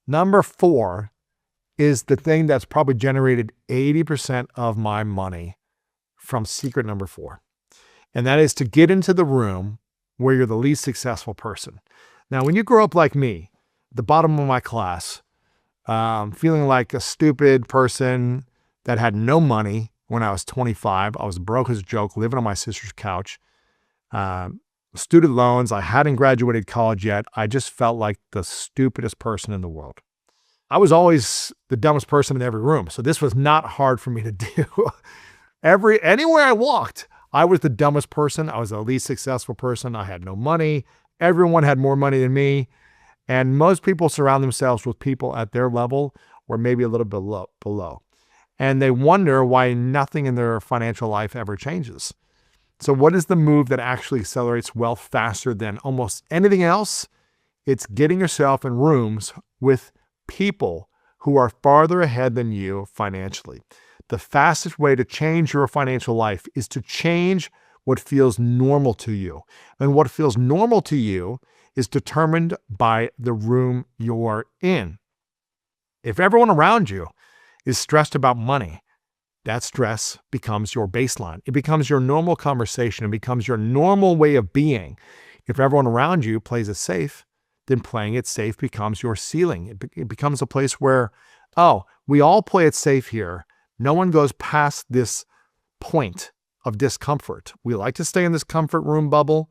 Number 4 is the thing that's probably generated 80% of my money from secret number 4. And that is to get into the room where you're the least successful person. Now, when you grow up like me, the bottom of my class, feeling like a stupid person that had no money when I was 25, I was broke as a joke, living on my sister's couch, student loans, I hadn't graduated college yet. I just felt like the stupidest person in the world. I was always the dumbest person in every room, so this was not hard for me to do. Anywhere I walked, I was the dumbest person. I was the least successful person. I had no money. Everyone had more money than me. And most people surround themselves with people at their level or maybe a little bit below. And they wonder why nothing in their financial life ever changes. So what is the move that actually accelerates wealth faster than almost anything else? It's getting yourself in rooms with people who are farther ahead than you financially. The fastest way to change your financial life is to change what feels normal to you. And what feels normal to you is determined by the room you're in. If everyone around you is stressed about money, that stress becomes your baseline. It becomes your normal conversation. It becomes your normal way of being. If everyone around you plays it safe, then playing it safe becomes your ceiling. It becomes a place where, oh, we all play it safe here. No one goes past this point of discomfort. We like to stay in this comfort room bubble,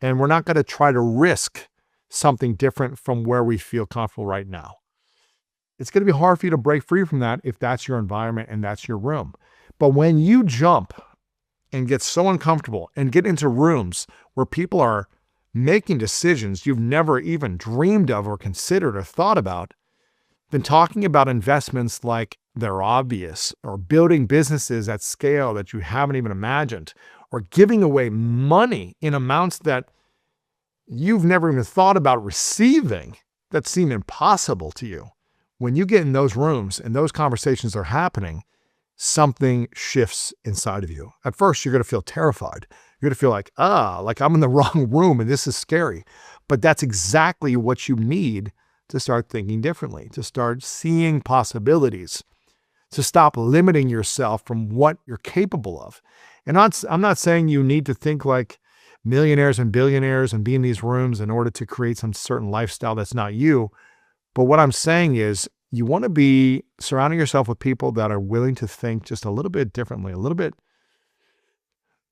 and we're not going to try to risk something different from where we feel comfortable right now. It's going to be hard for you to break free from that if that's your environment and that's your room. But when you jump and get so uncomfortable and get into rooms where people are making decisions you've never even dreamed of or considered or thought about, then talking about investments like they're obvious, or building businesses at scale that you haven't even imagined, or giving away money in amounts that you've never even thought about receiving that seem impossible to you. When you get in those rooms and those conversations are happening, something shifts inside of you. At first, you're going to feel terrified. You're going to feel like I'm in the wrong room and this is scary. But that's exactly what you need to start thinking differently, to start seeing possibilities, to stop limiting yourself from what you're capable of. And I'm not saying you need to think like millionaires and billionaires and be in these rooms in order to create some certain lifestyle that's not you. But what I'm saying is you want to be surrounding yourself with people that are willing to think just a little bit differently,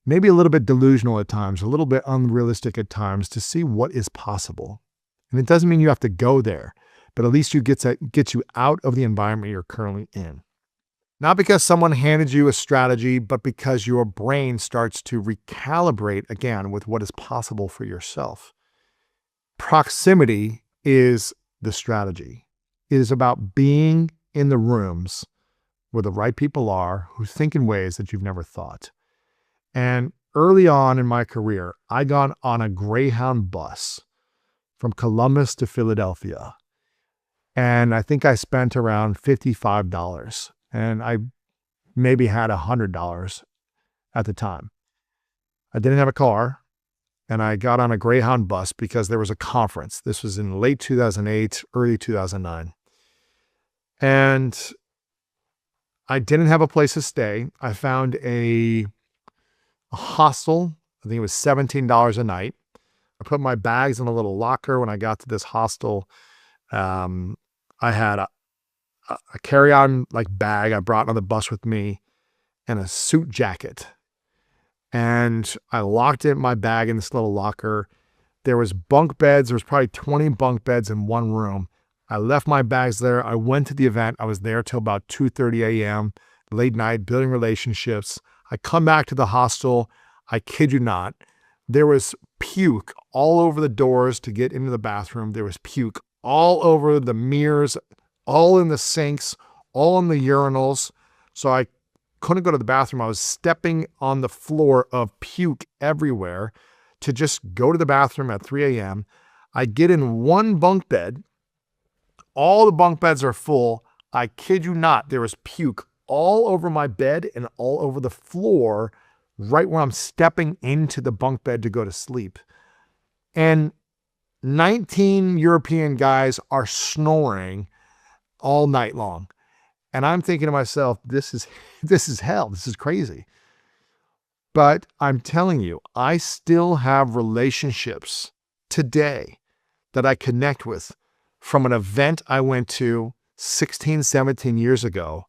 maybe a little bit delusional at times, a little bit unrealistic at times, to see what is possible. And it doesn't mean you have to go there, but at least you get you out of the environment you're currently in. Not because someone handed you a strategy, but because your brain starts to recalibrate again with what is possible for yourself. Proximity is the strategy. It is about being in the rooms where the right people are who think in ways that you've never thought. And early on in my career, I got on a Greyhound bus from Columbus to Philadelphia. And I think I spent around $55. And I maybe had $100 at the time. I didn't have a car, and I got on a Greyhound bus because there was a conference. This was in late 2008, early 2009. And I didn't have a place to stay. I found a hostel. I think it was $17 a night. I put my bags in a little locker. When I got to this hostel, I had a carry-on bag I brought on the bus with me and a suit jacket. And I locked my bag in this little locker. There was bunk beds. There was probably 20 bunk beds in one room. I left my bags there. I went to the event. I was there till about 2:30 a.m., late night, building relationships. I come back to the hostel. I kid you not. There was puke all over the doors to get into the bathroom. There was puke all over the mirrors, all in the sinks, all in the urinals. So I couldn't go to the bathroom. I was stepping on the floor of puke everywhere to just go to the bathroom at 3 a.m. I get in one bunk bed. All the bunk beds are full. I kid you not. There was puke all over my bed and all over the floor right where I'm stepping into the bunk bed to go to sleep. And 19 European guys are snoring all night long. And I'm thinking to myself, this is hell. This is crazy. But I'm telling you, I still have relationships today that I connect with from an event I went to 16, 17 years ago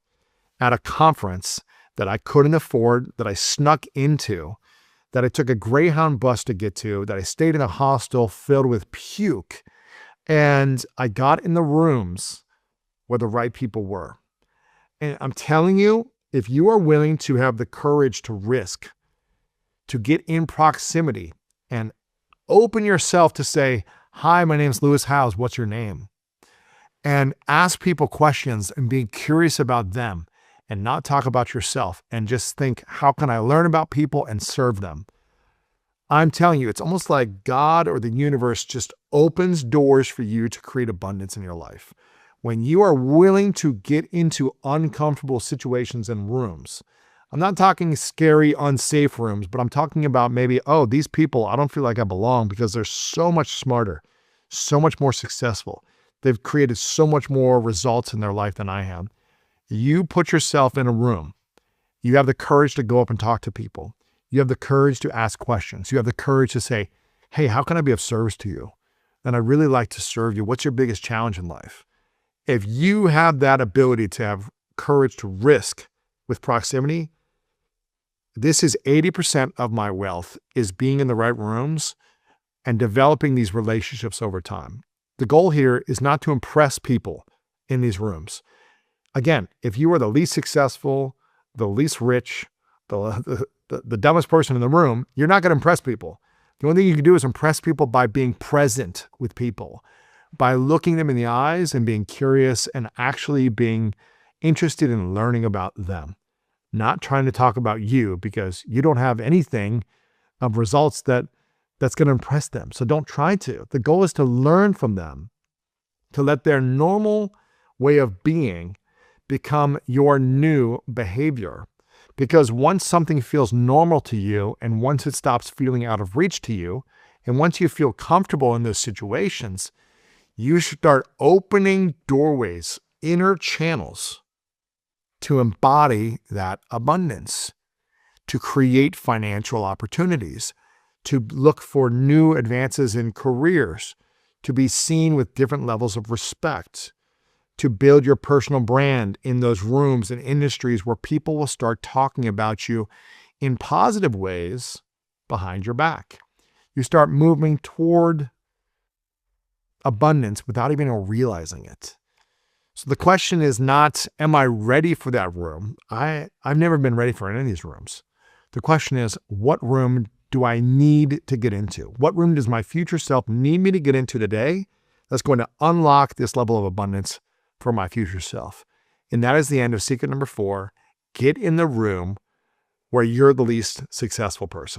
at a conference that I couldn't afford, that I snuck into, that I took a Greyhound bus to get to, that I stayed in a hostel filled with puke. And I got in the rooms where the right people were. And I'm telling you, if you are willing to have the courage to risk, to get in proximity and open yourself to say, hi, my name's Lewis Howes. What's your name? And ask people questions and be curious about them and not talk about yourself and just think, how can I learn about people and serve them? I'm telling you, it's almost like God or the universe just opens doors for you to create abundance in your life. When you are willing to get into uncomfortable situations and rooms, I'm not talking scary, unsafe rooms, but I'm talking about maybe, oh, these people, I don't feel like I belong because they're so much smarter, so much more successful. They've created so much more results in their life than I have. You put yourself in a room. You have the courage to go up and talk to people. You have the courage to ask questions. You have the courage to say, hey, how can I be of service to you? And I really like to serve you. What's your biggest challenge in life? If you have that ability to have courage to risk with proximity, this is 80% of my wealth is being in the right rooms and developing these relationships over time. The goal here is not to impress people in these rooms. Again, if you are the least successful, the least rich, the dumbest person in the room, you're not going to impress people. The only thing you can do is impress people by being present with people, by looking them in the eyes and being curious and actually being interested in learning about them, not trying to talk about you because you don't have anything of results that's going to impress them. So don't try to. The goal is to learn from them, to let their normal way of being become your new behavior. Because once something feels normal to you, and once it stops feeling out of reach to you, and once you feel comfortable in those situations, you start opening doorways, inner channels to embody that abundance, to create financial opportunities, to look for new advances in careers, to be seen with different levels of respect, to build your personal brand in those rooms and industries where people will start talking about you in positive ways behind your back. You start moving toward abundance without even realizing it. So the question is not, am I ready for that room? I've never been ready for any of these rooms. The question is, what room do I need to get into? What room does my future self need me to get into today that's going to unlock this level of abundance for my future self? And that is the end of secret number 4. Get in the room where you're the least successful person.